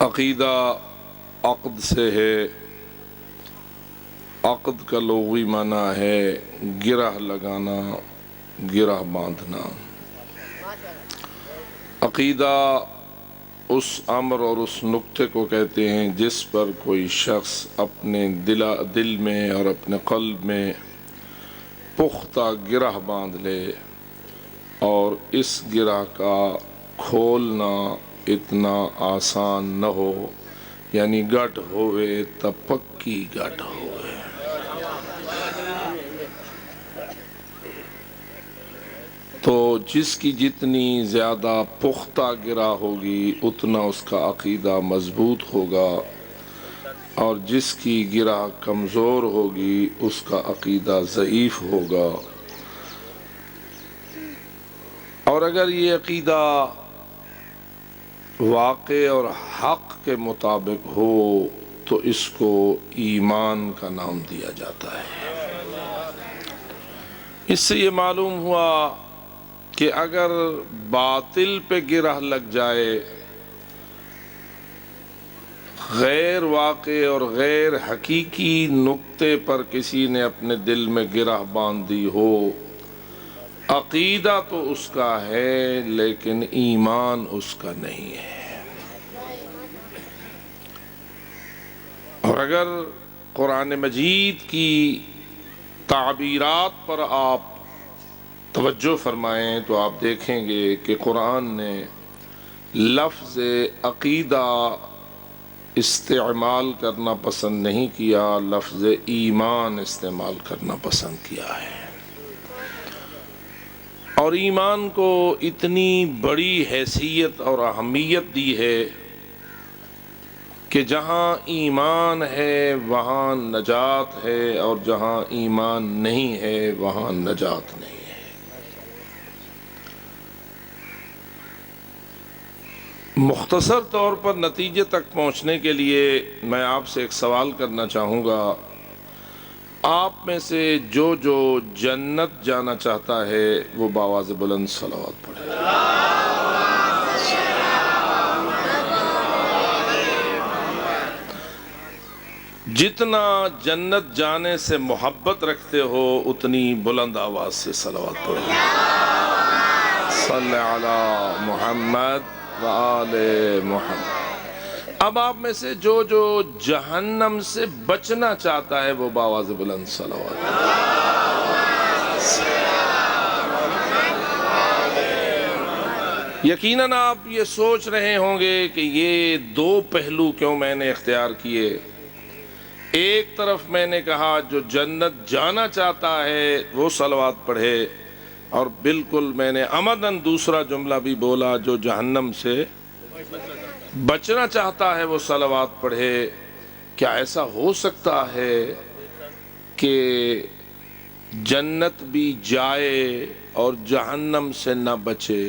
عقیدہ عقد سے ہے۔ عقد کا لغوی معنی ہے گرہ لگانا، گرہ باندھنا۔ عقیدہ اس امر اور اس نقطے کو کہتے ہیں جس پر کوئی شخص اپنے دل میں اور اپنے قلب میں پختہ گرہ باندھ لے اور اس گرہ کا کھولنا اتنا آسان نہ ہو، یعنی گٹ ہوئے تا پکی گٹ ہوئے۔ تو جس کی جتنی زیادہ پختہ گرہ ہوگی اتنا اس کا عقیدہ مضبوط ہوگا، اور جس کی گرہ کمزور ہوگی اس کا عقیدہ ضعیف ہوگا۔ اور اگر یہ عقیدہ واقع اور حق کے مطابق ہو تو اس کو ایمان کا نام دیا جاتا ہے۔ اس سے یہ معلوم ہوا کہ اگر باطل پہ گرہ لگ جائے، غیر واقع اور غیر حقیقی نقطے پر کسی نے اپنے دل میں گرہ باندھ دی ہو، عقیدہ تو اس کا ہے لیکن ایمان اس کا نہیں ہے۔ اور اگر قرآن مجید کی تعبیرات پر آپ توجہ فرمائیں تو آپ دیکھیں گے کہ قرآن نے لفظ عقیدہ استعمال کرنا پسند نہیں کیا، لفظ ایمان استعمال کرنا پسند کیا ہے۔ اور ایمان کو اتنی بڑی حیثیت اور اہمیت دی ہے کہ جہاں ایمان ہے وہاں نجات ہے، اور جہاں ایمان نہیں ہے وہاں نجات نہیں ہے۔ مختصر طور پر نتیجے تک پہنچنے کے لیے میں آپ سے ایک سوال کرنا چاہوں گا۔ آپ میں سے جو جنت جانا چاہتا ہے وہ بآواز بلند صلوات پڑھے۔ جتنا جنت جانے سے محبت رکھتے ہو اتنی بلند آواز سے صلوات پڑھو۔ صلی علی محمد وآل محمد۔ اب آپ میں سے جو جہنم سے بچنا چاہتا ہے وہ بآواز بلند صلوات۔ یقیناً آپ یہ سوچ رہے ہوں گے کہ یہ دو پہلو کیوں میں نے اختیار کیے۔ ایک طرف میں نے کہا جو جنت جانا چاہتا ہے وہ صلوات پڑھے، اور بالکل میں نے عمداً دوسرا جملہ بھی بولا جو جہنم سے بچنا چاہتا ہے وہ صلوات پڑھے۔ کیا ایسا ہو سکتا ہے کہ جنت بھی جائے اور جہنم سے نہ بچے؟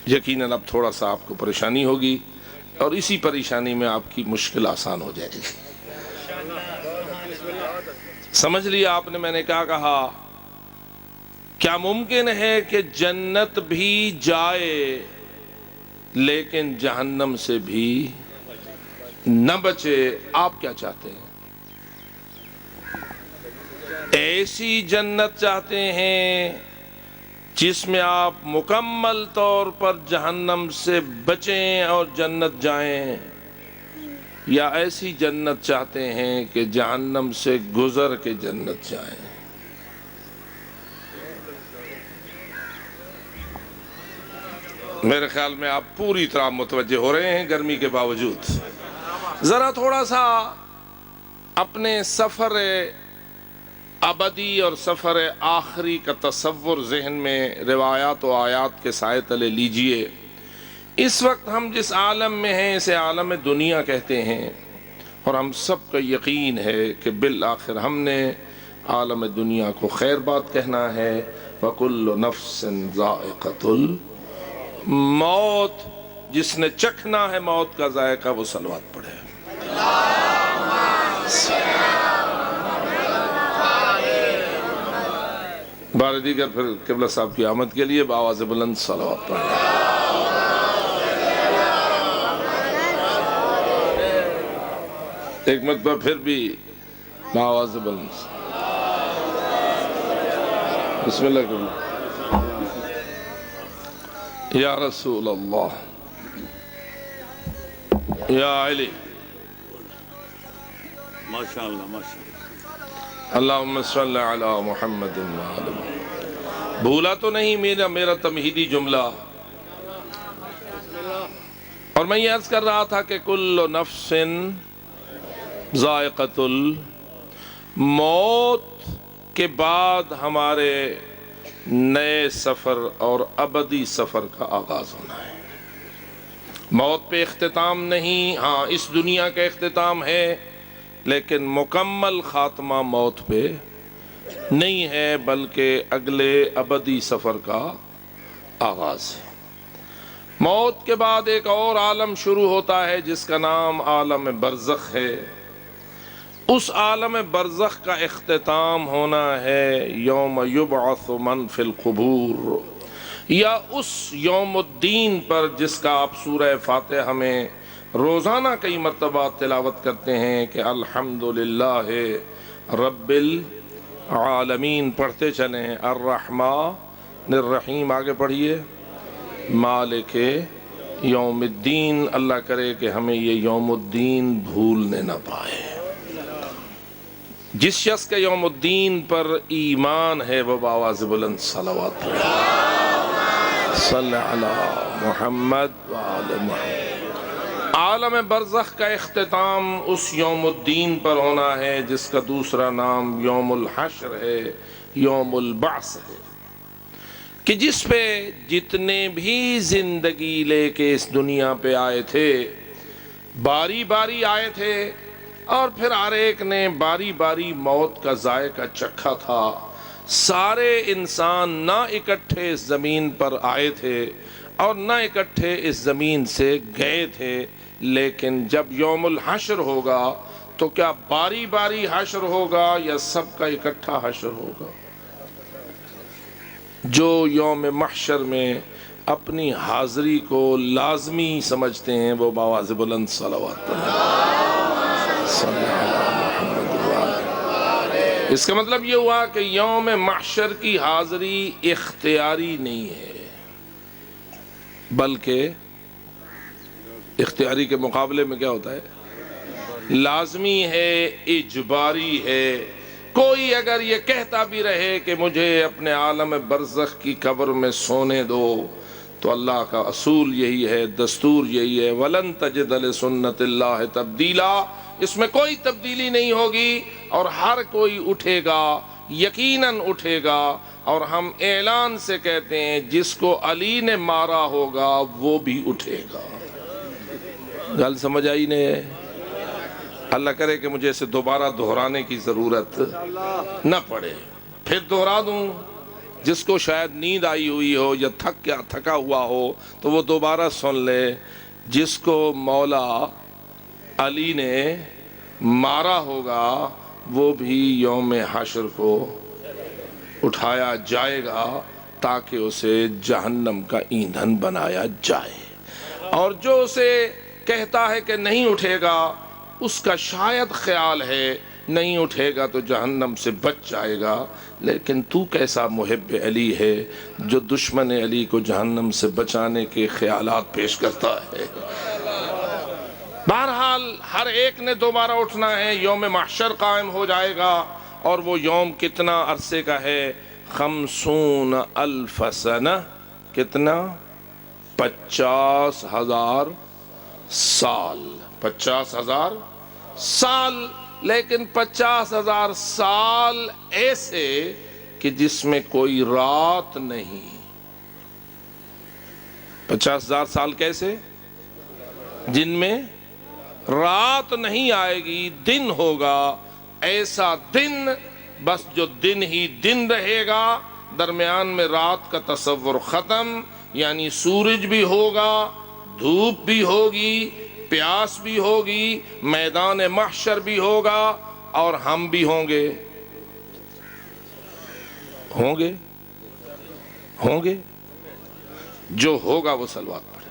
یقیناً اب تھوڑا سا آپ کو پریشانی ہوگی، اور اسی پریشانی میں آپ کی مشکل آسان ہو جائے گی۔ سمجھ لیا آپ نے میں نے کیا کہا؟ کیا ممکن ہے کہ جنت بھی جائے لیکن جہنم سے بھی نہ بچے؟ آپ کیا چاہتے ہیں؟ ایسی جنت چاہتے ہیں جس میں آپ مکمل طور پر جہنم سے بچیں اور جنت جائیں، یا ایسی جنت چاہتے ہیں کہ جہنم سے گزر کے جنت جائیں؟ میرے خیال میں آپ پوری طرح متوجہ ہو رہے ہیں گرمی کے باوجود۔ ذرا تھوڑا سا اپنے سفر ابدی اور سفر آخری کا تصور ذہن میں روایات و آیات کے سائے تلے لیجئے۔ اس وقت ہم جس عالم میں ہیں اسے عالم دنیا کہتے ہیں، اور ہم سب کا یقین ہے کہ بالآخر ہم نے عالم دنیا کو خیر بات کہنا ہے۔ وَكُلُّ نَفْسٍ ذَائِقَةُ موت، جس نے چکھنا ہے موت کا ذائقہ وہ صلوات پڑھے۔ بار دیگر پھر قبلہ صاحب کی آمد کے لیے بآواز بلند صلوات پڑھے۔ ایک مرتبہ پھر بھی آواز بلند بسم اللہ کرو یا رسول اللہ یا علی ماشاءاللہ ماشاءاللہ اللہم صلی علی محمد وآلہ محمد۔ بھولا تو نہیں میرا تمہیدی جملہ، اور میں یہ عرض کر رہا تھا کہ کل نفس ذائقۃ الموت کے بعد ہمارے نئے سفر اور ابدی سفر کا آغاز ہونا ہے۔ موت پہ اختتام نہیں، ہاں اس دنیا کا اختتام ہے، لیکن مکمل خاتمہ موت پہ نہیں ہے، بلکہ اگلے ابدی سفر کا آغاز ہے۔ موت کے بعد ایک اور عالم شروع ہوتا ہے جس کا نام عالم برزخ ہے۔ اس عالم برزخ کا اختتام ہونا ہے یوم یبعث من فی القبور، یا اس یوم الدین پر جس کا آپ سورہ فاتحہ میں روزانہ کئی مرتبہ تلاوت کرتے ہیں کہ الحمدللہ رب العالمین پڑھتے چلیں، الرحمن الرحیم آگے پڑھیے، مالک یوم الدین، اللہ کرے کہ ہمیں یہ یوم الدین بھولنے نہ پائے۔ جس شخص کے یوم الدین پر ایمان ہے وہ بآواز بلند صلوات پڑھے، صلی علی محمد وآل محمد۔ عالم برزخ کا اختتام اس یوم الدین پر ہونا ہے جس کا دوسرا نام یوم الحشر ہے، یوم البعث ہے، کہ جس پہ جتنے بھی زندگی لے کے اس دنیا پہ آئے تھے باری باری آئے تھے، اور پھر ہر ایک نے باری باری موت کا ذائقہ چکھا تھا۔ سارے انسان نہ اکٹھے اس زمین پر آئے تھے اور نہ اکٹھے اس زمین سے گئے تھے، لیکن جب یوم الحشر ہوگا تو کیا باری باری حشر ہوگا یا سب کا اکٹھا حشر ہوگا؟ جو یوم محشر میں اپنی حاضری کو لازمی سمجھتے ہیں وہ بآواز بلند صلوات پڑھیں، صلی اللہ محمد وآلہ۔ اس کا مطلب یہ ہوا کہ یوم محشر کی حاضری اختیاری نہیں ہے، بلکہ اختیاری کے مقابلے میں کیا ہوتا ہے؟ لازمی ہے، اجباری ہے۔ کوئی اگر یہ کہتا بھی رہے کہ مجھے اپنے عالم برزخ کی قبر میں سونے دو، تو اللہ کا اصول یہی ہے، دستور یہی ہے، وَلَن تَجِدَ لِسُنَّتِ اللَّهِ تَبْدِيلًا، اس میں کوئی تبدیلی نہیں ہوگی، اور ہر کوئی اٹھے گا، یقیناً اٹھے گا۔ اور ہم اعلان سے کہتے ہیں جس کو علی نے مارا ہوگا وہ بھی اٹھے گا۔ گل سمجھ آئی نہیں؟ اللہ کرے کہ مجھے اسے دوبارہ دہرانے کی ضرورت نہ پڑے، پھر دہرا دوں۔ جس کو شاید نیند آئی ہوئی ہو یا تھکا ہوا ہو تو وہ دوبارہ سن لے، جس کو مولا علی نے مارا ہوگا وہ بھی یوم حشر کو اٹھایا جائے گا تاکہ اسے جہنم کا ایندھن بنایا جائے، اور جو اسے کہتا ہے کہ نہیں اٹھے گا اس کا شاید خیال ہے نہیں اٹھے گا تو جہنم سے بچ جائے گا، لیکن تو کیسا محب علی ہے جو دشمن علی کو جہنم سے بچانے کے خیالات پیش کرتا ہے۔ بہرحال ہر ایک نے دوبارہ اٹھنا ہے، یوم محشر قائم ہو جائے گا، اور وہ یوم کتنا عرصے کا ہے؟ 50,000 سنہ، کتنا؟ 50,000 سال، 50,000 سال، لیکن 50,000 سال ایسے کہ جس میں کوئی رات نہیں۔ 50,000 سال کیسے؟ جن میں رات نہیں آئے گی، دن ہوگا، ایسا دن بس جو دن ہی دن رہے گا، درمیان میں رات کا تصور ختم، یعنی سورج بھی ہوگا، دھوپ بھی ہوگی، پیاس بھی ہوگی، میدان محشر بھی ہوگا، اور ہم بھی ہوں گے۔ ہوں گے جو ہوگا وہ صلوات پڑھے۔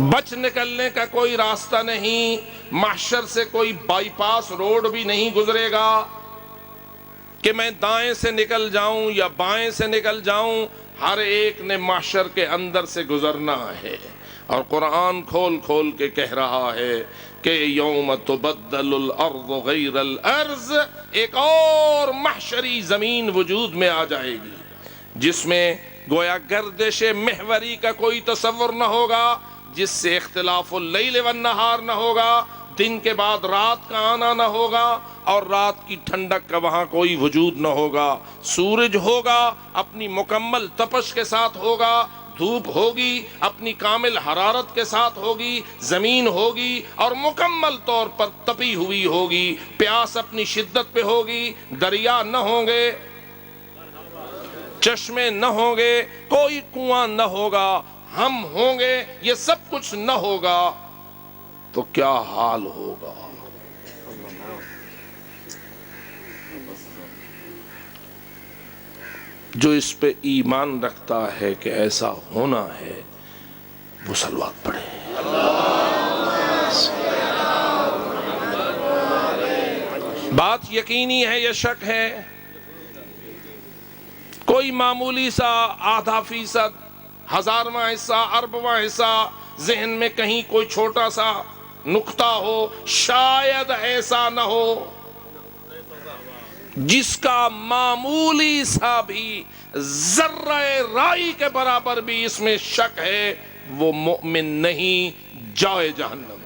بچ نکلنے کا کوئی راستہ نہیں، محشر سے کوئی بائی پاس روڈ بھی نہیں گزرے گا کہ میں دائیں سے نکل جاؤں یا بائیں سے نکل جاؤں، ہر ایک نے محشر کے اندر سے گزرنا ہے۔ اور قرآن کھول کھول کے کہہ رہا ہے کہ یوم تبدل الارض غیر الارض، ایک اور محشری زمین وجود میں آ جائے گی جس میں گویا گردش محوری کا کوئی تصور نہ ہوگا، جس سے اختلاف اللیل والنہار نہ ہوگا، دن کے بعد رات کا آنا نہ ہوگا، اور رات کی ٹھنڈک کا وہاں کوئی وجود نہ ہوگا۔ سورج ہوگا اپنی مکمل تپش کے ساتھ ہوگا، دھوپ ہوگی اپنی کامل حرارت کے ساتھ ہوگی، زمین ہوگی اور مکمل طور پر تپی ہوئی ہوگی، پیاس اپنی شدت پہ ہوگی، دریا نہ ہوں گے، چشمے نہ ہوں گے، کوئی کنواں نہ ہوگا، ہم ہوں گے، یہ سب کچھ نہ ہوگا تو کیا حال ہوگا؟ جو اس پہ ایمان رکھتا ہے کہ ایسا ہونا ہے وہ صلوات پڑھے۔ بات یقینی ہے یا شک ہے؟ کوئی معمولی سا آدھا فیصد، ہزارواں حصہ، اربواں حصہ ذہن میں کہیں کوئی چھوٹا سا نقطہ ہو، شاید ایسا نہ ہو جس کا معمولی سا بھی ذرہ رائی کے برابر بھی اس میں شک ہے، وہ مومن نہیں، جائے جہنم۔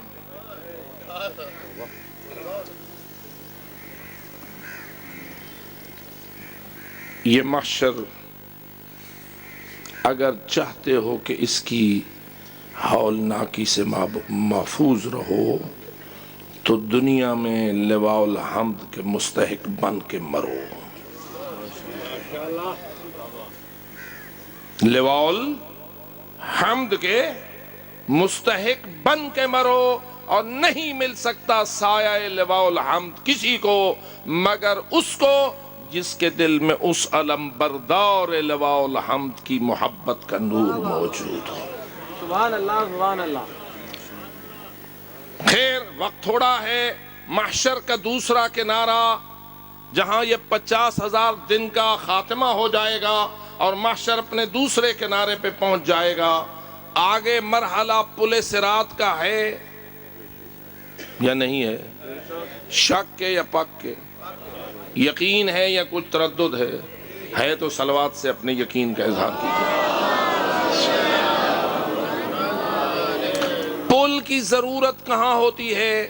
یہ محشر اگر چاہتے ہو کہ اس کی ہولناکی سے محفوظ رہو تو دنیا میں لواء الحمد کے مستحق بن کے مرو۔ لواء الحمد کے مستحق بن کے مرو، اور نہیں مل سکتا سایہ لواء الحمد کسی کو مگر اس کو جس کے دل میں اس علم بردار لواء الحمد کی محبت کا نور موجود ہو۔ سبحان اللہ، سبحان اللہ۔ خیر وقت تھوڑا ہے، محشر کا دوسرا کنارہ جہاں یہ 50,000 دن کا خاتمہ ہو جائے گا اور محشر اپنے دوسرے کنارے پہ پہنچ جائے گا، آگے مرحلہ پل صراط کا ہے یا نہیں ہے؟ شک کے یا پک کے؟ یقین ہے یا کچھ تردد ہے تو صلوات سے اپنے یقین کا اظہار کیجیے۔ پل کی ضرورت کہاں ہوتی ہے؟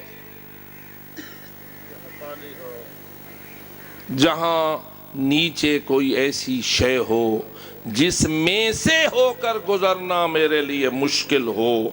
جہاں نیچے کوئی ایسی شے ہو جس میں سے ہو کر گزرنا میرے لیے مشکل ہو،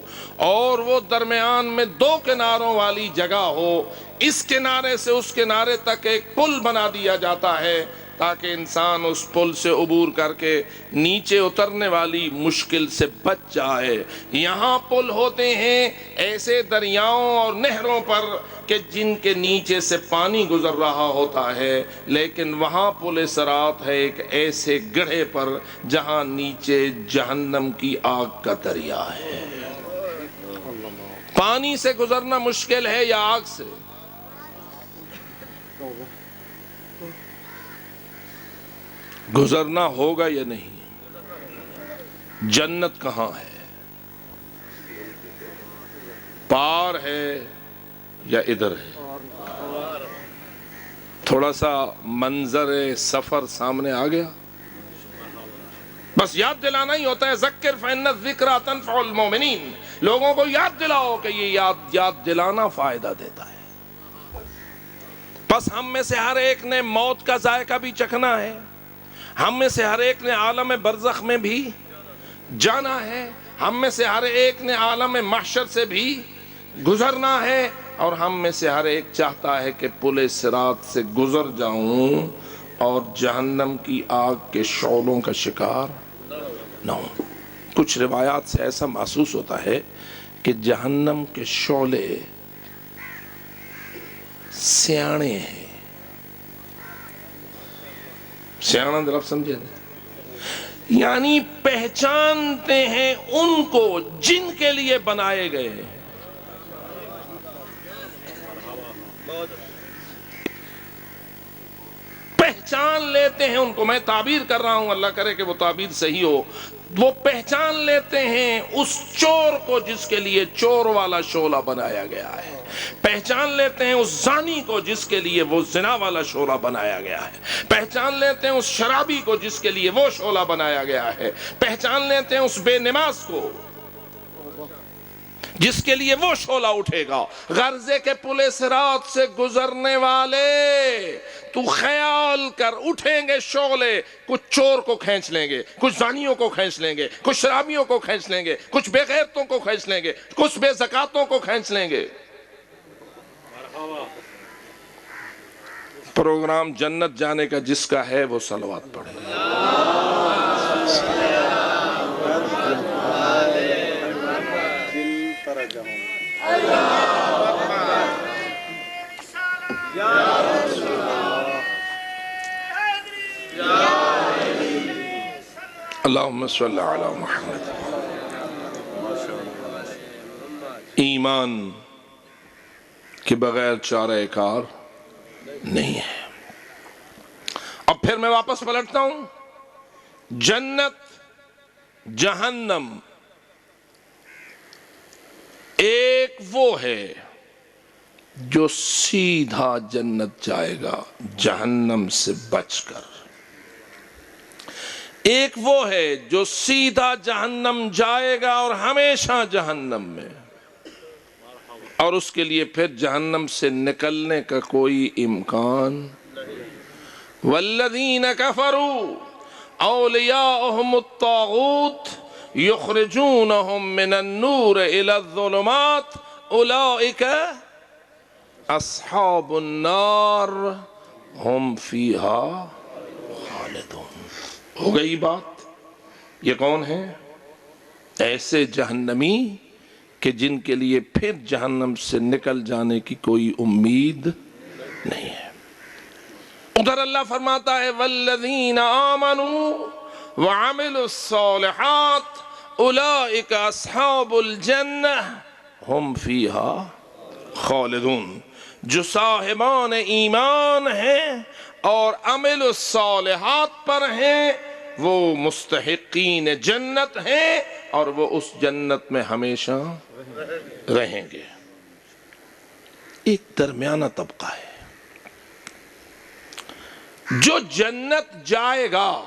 اور وہ درمیان میں دو کناروں والی جگہ ہو، اس کنارے سے اس کنارے تک ایک پل بنا دیا جاتا ہے تاکہ انسان اس پل سے عبور کر کے نیچے اترنے والی مشکل سے بچ جائے۔ یہاں پل ہوتے ہیں ایسے دریاؤں اور نہروں پر کہ جن کے نیچے سے پانی گزر رہا ہوتا ہے، لیکن وہاں پل صراط ہے ایک ایسے گڑھے پر جہاں نیچے جہنم کی آگ کا دریا ہے۔ پانی سے گزرنا مشکل ہے یا آگ سے؟ گزرنا ہوگا یا نہیں؟ جنت کہاں ہے؟ پار ہے یا ادھر ہے؟ تھوڑا سا منظر سفر سامنے آ گیا؟ بس یاد دلانا ہی ہوتا ہے، ذکر فإن الذکریٰ تنفع المؤمنین، لوگوں کو یاد دلاؤ کہ یہ یاد دلانا فائدہ دیتا ہے۔ بس ہم میں سے ہر ایک نے موت کا ذائقہ بھی چکھنا ہے، ہم میں سے ہر ایک نے عالم برزخ میں بھی جانا ہے، ہم میں سے ہر ایک نے عالم محشر سے بھی گزرنا ہے، اور ہم میں سے ہر ایک چاہتا ہے کہ پل صراط سے گزر جاؤں اور جہنم کی آگ کے شعلوں کا شکار نہ ہوں۔ کچھ روایات سے ایسا محسوس ہوتا ہے کہ جہنم کے شعلے سیانے ہیں۔ سیانا لفظ سمجھے؟ یعنی پہچانتے ہیں ان کو جن کے لیے بنائے گئے ہیں. پہچان لیتے ہیں ان کو. میں تعبیر کر رہا ہوں، اللہ کرے کہ وہ تعبیر صحیح ہو. وہ پہچان لیتے ہیں اس چور کو جس کے لیے چور والا شعلہ بنایا گیا ہے. پہچان لیتے ہیں اس زانی کو جس کے لیے وہ زنا والا شعلہ بنایا گیا ہے. پہچان لیتے ہیں اس شرابی کو جس کے لیے وہ شعلہ بنایا گیا ہے. پہچان لیتے ہیں اس بے نماز کو جس کے لیے وہ شعلہ اٹھے گا. غرضے کے پل صراط سے گزرنے والے، تو خیال کر، اٹھیں گے شعلے. کچھ چور کو کھینچ لیں گے، کچھ زانیوں کو کھینچ لیں گے، کچھ شرابیوں کو کھینچ لیں گے، کچھ بے غیرتوں کو کھینچ لیں گے، کچھ بے زکاتوں کو کھینچ لیں گے. پروگرام جنت جانے کا جس کا ہے وہ صلوات پڑھے. اللہم صلی علی محمد. ایمان کے بغیر چارہ کار نہیں ہے. اب پھر میں واپس پلٹتا ہوں. جنت، جہنم، ایک وہ ہے جو سیدھا جنت جائے گا جہنم سے بچ کر. ایک وہ ہے جو سیدھا جہنم جائے گا اور ہمیشہ جہنم میں، اور اس کے لیے پھر جہنم سے نکلنے کا کوئی امکان. والذین کفروا اولیاؤہم الطاغوت یخرجونہم من النور الی الظلمات اولئک اصحاب النار ہم فیہا خالدون. ہو گئی بات. یہ کون ہے؟ ایسے جہنمی کہ جن کے لیے پھر جہنم سے نکل جانے کی کوئی امید نہیں ہے. ادھر اللہ فرماتا ہے والذین آمنوا وعملوا الصالحات اولئک اصحاب الجنہ ہم فیہا خالدون. جو صاحبان ایمان ہیں اور عمل الصالحات پر ہیں وہ مستحقین جنت ہیں اور وہ اس جنت میں ہمیشہ رہیں گے. ایک درمیانہ طبقہ ہے جو جنت جائے گا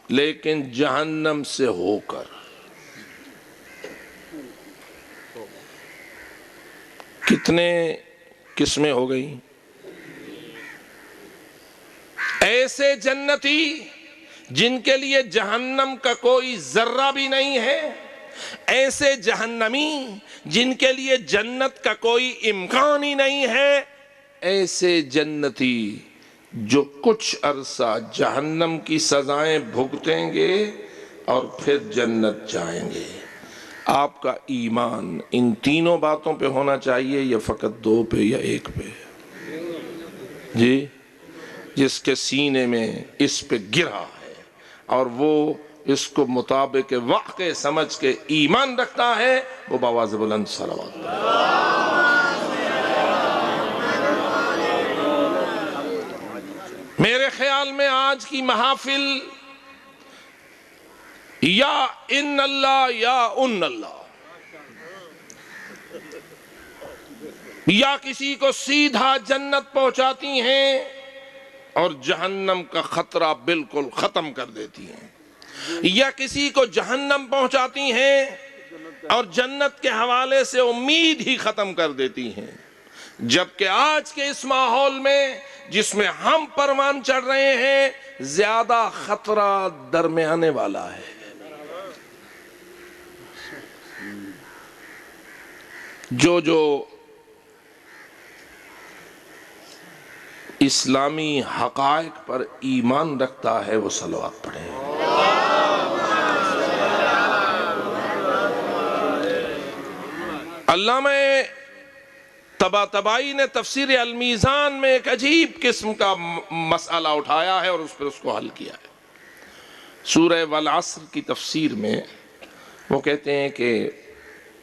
لیکن جہنم سے ہو کر. کتنے قسمیں ہو گئی؟ ایسے جنتی جن کے لیے جہنم کا کوئی ذرہ بھی نہیں ہے، ایسے جہنمی جن کے لیے جنت کا کوئی امکان ہی نہیں ہے، ایسے جنتی جو کچھ عرصہ جہنم کی سزائیں بھگتیں گے اور پھر جنت جائیں گے. آپ کا ایمان ان تینوں باتوں پہ ہونا چاہیے یا فقط دو پہ یا ایک پہ؟ جی، جس کے سینے میں اس پہ گرا ہے اور وہ اس کو مطابق واقع سمجھ کے ایمان رکھتا ہے وہ بآواز بلند صلوات. میرے خیال میں آج کی محافل یا ان اللہ یا ان اللہ، یا کسی کو سیدھا جنت پہنچاتی ہیں اور جہنم کا خطرہ بالکل ختم کر دیتی ہیں، یا کسی کو جہنم پہنچاتی ہیں اور جنت کے حوالے سے امید ہی ختم کر دیتی ہیں. جبکہ آج کے اس ماحول میں جس میں ہم پروان چڑھ رہے ہیں زیادہ خطرہ درمیانے والا ہے. جو اسلامی حقائق پر ایمان رکھتا ہے وہ صلوات پڑھے. علامہ طباطبائی نے تفسیر المیزان میں ایک عجیب قسم کا مسئلہ اٹھایا ہے اور اس پر اس کو حل کیا ہے. سورہ والعصر کی تفسیر میں وہ کہتے ہیں کہ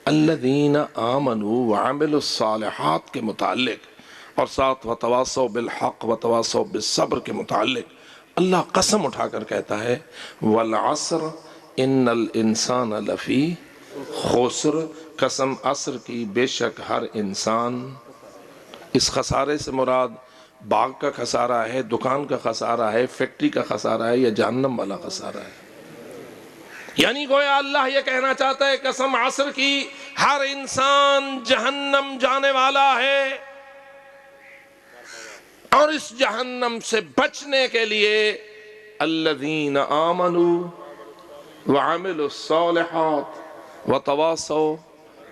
الذین آمنوا وعملوا الصالحات کے متعلق اور ساتھ وتواصوا بالحق وتواصوا بالصبر کے متعلق اللہ قسم اٹھا کر کہتا ہے والعصر ان الانسان لفی خسر، قسم عصر کی بے شک ہر انسان۔ اس خسارے سے مراد باغ کا خسارہ ہے، دکان کا خسارہ ہے، فیکٹری کا خسارہ ہے یا جہنم والا خسارہ ہے؟ یعنی گویا اللہ یہ کہنا چاہتا ہے قسم عصر کی، ہر انسان جہنم جانے والا ہے، اور اس جہنم سے بچنے کے لیے الذین آمنوا وعملوا الصالحات وتواصوا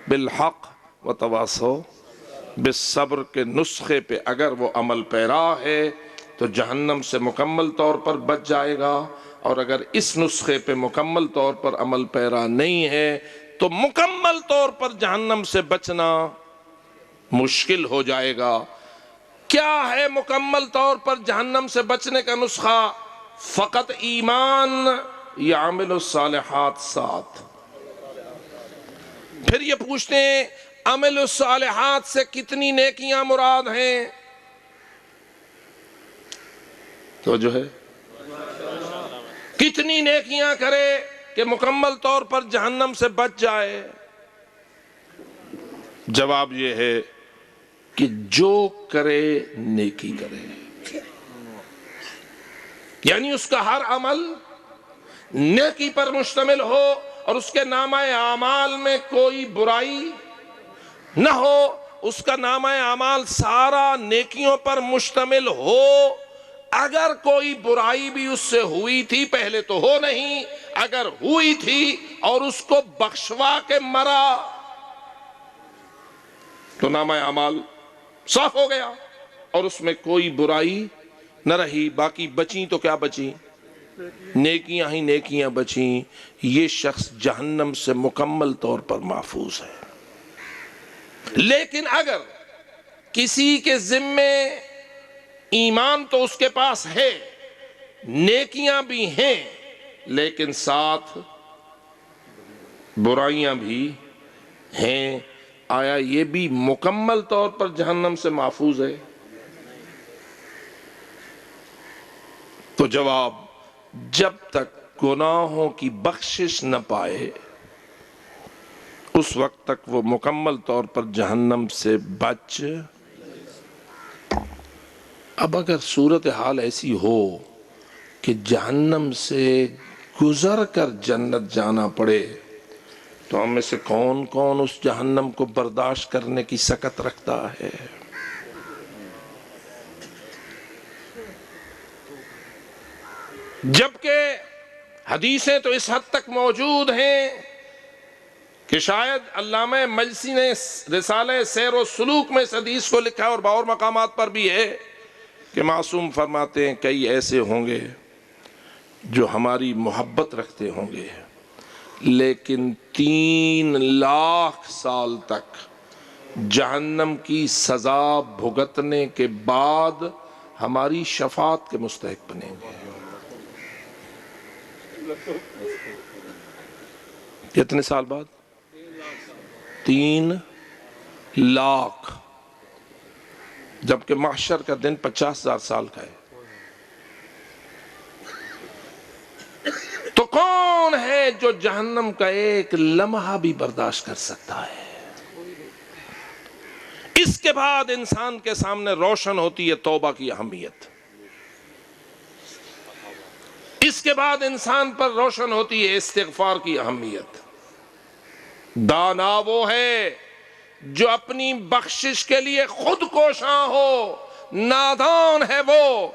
بالحق وتواصوا بالصبر کے نسخے پہ اگر وہ عمل پیرا ہے تو جہنم سے مکمل طور پر بچ جائے گا، اور اگر اس نسخے پہ مکمل طور پر عمل پیرا نہیں ہے تو مکمل طور پر جہنم سے بچنا مشکل ہو جائے گا۔ کیا ہے مکمل طور پر جہنم سے بچنے کا نسخہ؟ فقط ایمان یا عمل الصالحات ساتھ؟ پھر یہ پوچھتے ہیں عمل الصالحات سے کتنی نیکیاں مراد ہیں؟ تو جو ہے کتنی نیکیاں کرے کہ مکمل طور پر جہنم سے بچ جائے؟ جواب یہ ہے کہ جو کرے نیکی کرے، یعنی اس کا ہر عمل نیکی پر مشتمل ہو اور اس کے نامہ اعمال میں کوئی برائی نہ ہو، اس کا نامہ اعمال سارا نیکیوں پر مشتمل ہو۔ اگر کوئی برائی بھی اس سے ہوئی تھی، پہلے تو ہو نہیں، اگر ہوئی تھی اور اس کو بخشوا کے مرا تو نامہ اعمال صاف ہو گیا اور اس میں کوئی برائی نہ رہی، باقی بچیں تو کیا بچیں؟ نیکیاں ہی نیکیاں بچیں۔ یہ شخص جہنم سے مکمل طور پر محفوظ ہے۔ لیکن اگر کسی کے ذمے ایمان تو اس کے پاس ہے، نیکیاں بھی ہیں، لیکن ساتھ برائیاں بھی ہیں، آیا یہ بھی مکمل طور پر جہنم سے محفوظ ہے؟ تو جواب، جب تک گناہوں کی بخشش نہ پائے اس وقت تک وہ مکمل طور پر جہنم سے بچ۔ اب اگر صورتحال ایسی ہو کہ جہنم سے گزر کر جنت جانا پڑے تو ہم میں سے کون کون اس جہنم کو برداشت کرنے کی سکت رکھتا ہے؟ جبکہ حدیثیں تو اس حد تک موجود ہیں کہ شاید علامہ مجلسی نے رسالہ سیر و سلوک میں اس حدیث کو لکھا اور باور مقامات پر بھی ہے کہ معصوم فرماتے ہیں کئی ایسے ہوں گے جو ہماری محبت رکھتے ہوں گے، لیکن 3 لاکھ سال تک جہنم کی سزا بھگتنے کے بعد ہماری شفاعت کے مستحق بنیں گے۔ کتنے سال بعد؟ 3 لاکھ، جبکہ محشر کا دن 50,000 سال کا ہے۔ تو کون ہے جو جہنم کا ایک لمحہ بھی برداشت کر سکتا ہے؟ اس کے بعد انسان کے سامنے روشن ہوتی ہے توبہ کی اہمیت، اس کے بعد انسان پر روشن ہوتی ہے استغفار کی اہمیت۔ دانا وہ ہے جو اپنی بخشش کے لیے خود کوشاں ہو، نادان ہے وہ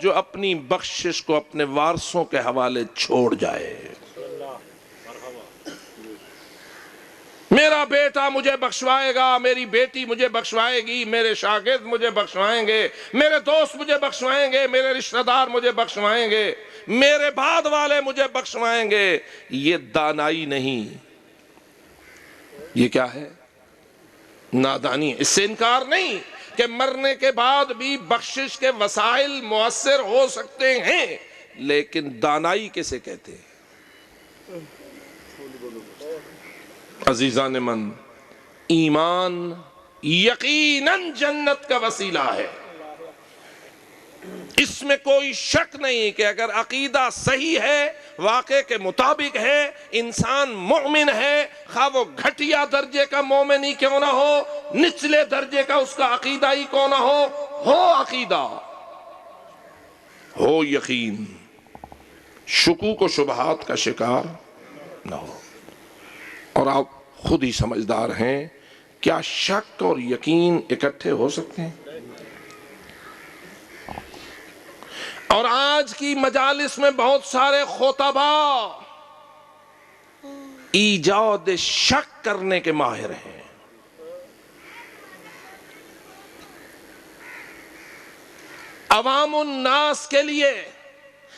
جو اپنی بخشش کو اپنے وارثوں کے حوالے چھوڑ جائے۔ میرا بیٹا مجھے بخشوائے گا، میری بیٹی مجھے بخشوائے گی، میرے شاگرد مجھے بخشوائیں گے، میرے دوست مجھے بخشوائیں گے، میرے رشتہ دار مجھے بخشوائیں گے، میرے بعد والے مجھے بخشوائیں گے۔ یہ دانائی نہیں، یہ کیا ہے؟ نادانی ہے۔ اس سے انکار نہیں کہ مرنے کے بعد بھی بخشش کے وسائل مؤثر ہو سکتے ہیں، لیکن دانائی کسے کہتے ہیں؟ عزیزان من، ایمان یقیناً جنت کا وسیلہ ہے، اس میں کوئی شک نہیں کہ اگر عقیدہ صحیح ہے، واقع کے مطابق ہے، انسان مومن ہے، خواہ وہ گھٹیا درجے کا مومن ہی کیوں نہ ہو، نچلے درجے کا اس کا عقیدہ ہی کیوں نہ ہو عقیدہ، ہو یقین، شکوک و شبہات کا شکار نہ ہو۔ اور آپ خود ہی سمجھدار ہیں، کیا شک اور یقین اکٹھے ہو سکتے ہیں؟ اور آج کی مجالس میں بہت سارے خطبا ایجاد شک کرنے کے ماہر ہیں۔ عوام الناس کے لیے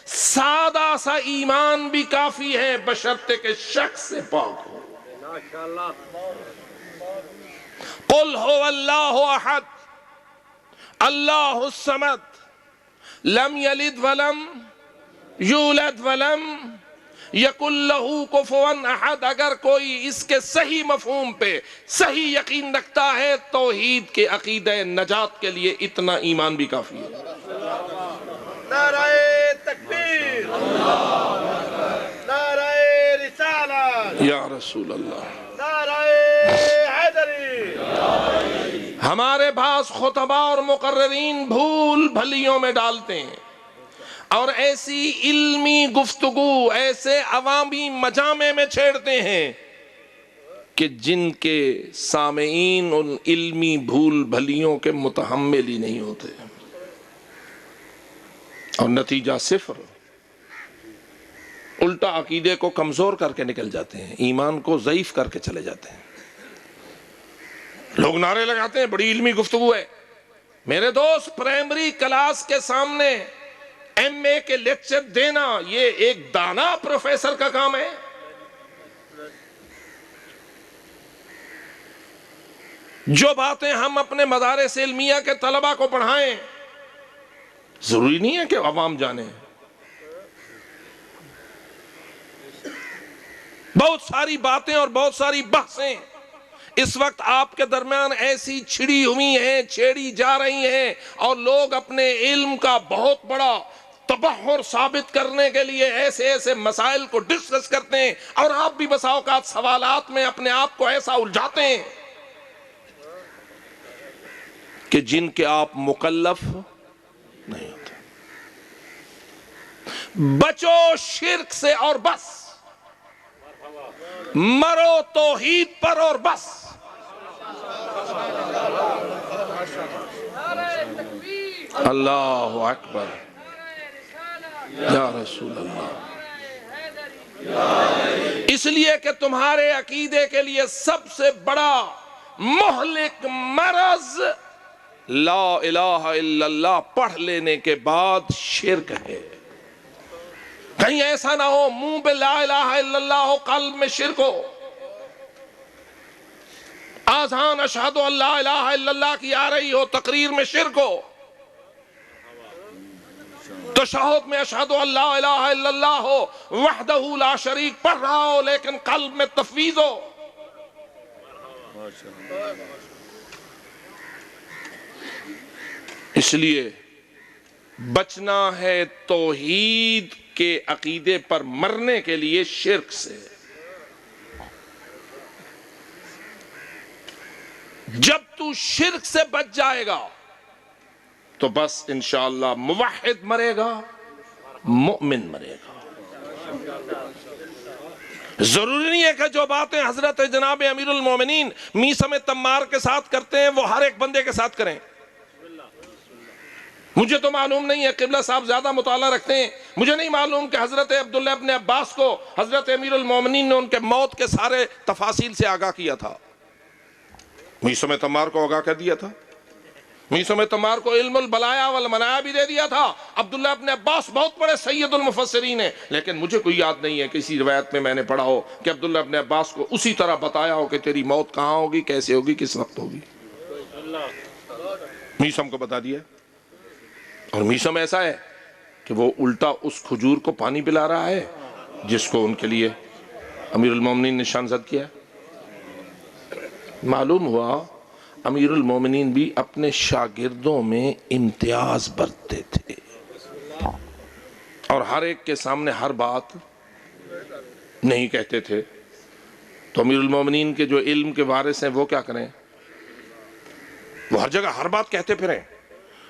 سادہ سا ایمان بھی کافی ہے، بشرطے کہ شک سے پاک ہو۔ قل هو اللہ احد اللہ الصمد لم یلد ولم یولد ولم یکن لہ کفوا احد۔ اگر کوئی اس کے صحیح مفہوم پہ صحیح یقین رکھتا ہے، توحید کے عقیدہ نجات کے لیے اتنا ایمان بھی کافی ہے۔ نعرہ تکبیر، نعرہ رسالت، یا رسول اللہ، نعرہ حیدری۔ ہمارے بعض خطبہ اور مقررین بھول بھلیوں میں ڈالتے ہیں اور ایسی علمی گفتگو ایسے عوامی مجامع میں چھیڑتے ہیں کہ جن کے سامعین ان علمی بھول بھلیوں کے متحمل ہی نہیں ہوتے، اور نتیجہ صفر، الٹا عقیدے کو کمزور کر کے نکل جاتے ہیں، ایمان کو ضعیف کر کے چلے جاتے ہیں۔ لوگ نعرے لگاتے ہیں بڑی علمی گفتگو ہے، میرے دوست پرائمری کلاس کے سامنے ایم اے کے لیکچر دینا یہ ایک دانا پروفیسر کا کام ہے؟ جو باتیں ہم اپنے مدارس علمیہ کے طلبہ کو پڑھائیں ضروری نہیں ہے کہ عوام جانے۔ بہت ساری باتیں اور بہت ساری بحثیں اس وقت آپ کے درمیان ایسی چھڑی ہوئی ہیں، چھیڑی جا رہی ہیں، اور لوگ اپنے علم کا بہت بڑا تبحر ثابت کرنے کے لیے ایسے ایسے مسائل کو ڈسکس کرتے ہیں، اور آپ بھی بسا اوقات سوالات میں اپنے آپ کو ایسا الجھاتے ہیں کہ جن کے آپ مکلف نہیں ہوتے۔ بچو شرک سے اور بس، مرو توحید پر اور بس۔ اللہ اکبر، یا رسول اللہ۔ اس لیے کہ تمہارے عقیدے کے لیے سب سے بڑا مہلک مرض لا الہ الا اللہ پڑھ لینے کے بعد شرک ہے۔ کہیں ایسا نہ ہو منہ پہ لا الہ الا اللہ ہو، قلب میں شرک ہو۔ آذان اشہد ان لا الہ الا اللہ کی آ رہی ہو، تقریر میں شرک ہو۔ تشہد میں اشہد ان لا الہ الا اللہ ہو، وحدہ لا شریک پڑھ رہا ہو، لیکن قلب میں تفویض ہو۔ اس لیے بچنا ہے توحید کے عقیدے پر مرنے کے لیے شرک سے۔ جب تو شرک سے بچ جائے گا تو بس انشاءاللہ موحد مرے گا، مؤمن مرے گا۔ ضروری نہیں ہے کہ جو باتیں حضرت جناب امیر المومنین میثم تمار کے ساتھ کرتے ہیں وہ ہر ایک بندے کے ساتھ کریں۔ مجھے تو معلوم نہیں ہے، قبلہ صاحب زیادہ مطالعہ رکھتے ہیں، مجھے نہیں معلوم کہ حضرت عبداللہ ابن عباس کو حضرت امیر المومنین نے ان کے موت کے سارے تفاصیل سے آگاہ کیا تھا۔ میثم تمار کو آگاہ کر دیا تھا، میثم تمار کو علم البلایا والمنایا بھی دے دیا تھا۔ عبداللہ ابن عباس بہت بڑے سید المفسرین ہیں، لیکن مجھے کوئی یاد نہیں ہے کسی روایت میں نے پڑھا ہو کہ عبداللہ ابن عباس کو اسی طرح بتایا ہو کہ تیری موت کہاں ہوگی، کیسے ہوگی، کس وقت ہوگی۔ میثم کو بتا دیا، اور میثم ایسا ہے کہ وہ الٹا اس کھجور کو پانی پلا رہا ہے جس کو ان کے لیے امیر المومنین نے شانزد کیا. معلوم ہوا امیر المومنین بھی اپنے شاگردوں میں امتیاز برتتے تھے اور ہر ایک کے سامنے ہر بات نہیں کہتے تھے. تو امیر المومنین کے جو علم کے وارث ہیں وہ کیا کریں؟ وہ ہر جگہ ہر بات کہتے پھریں.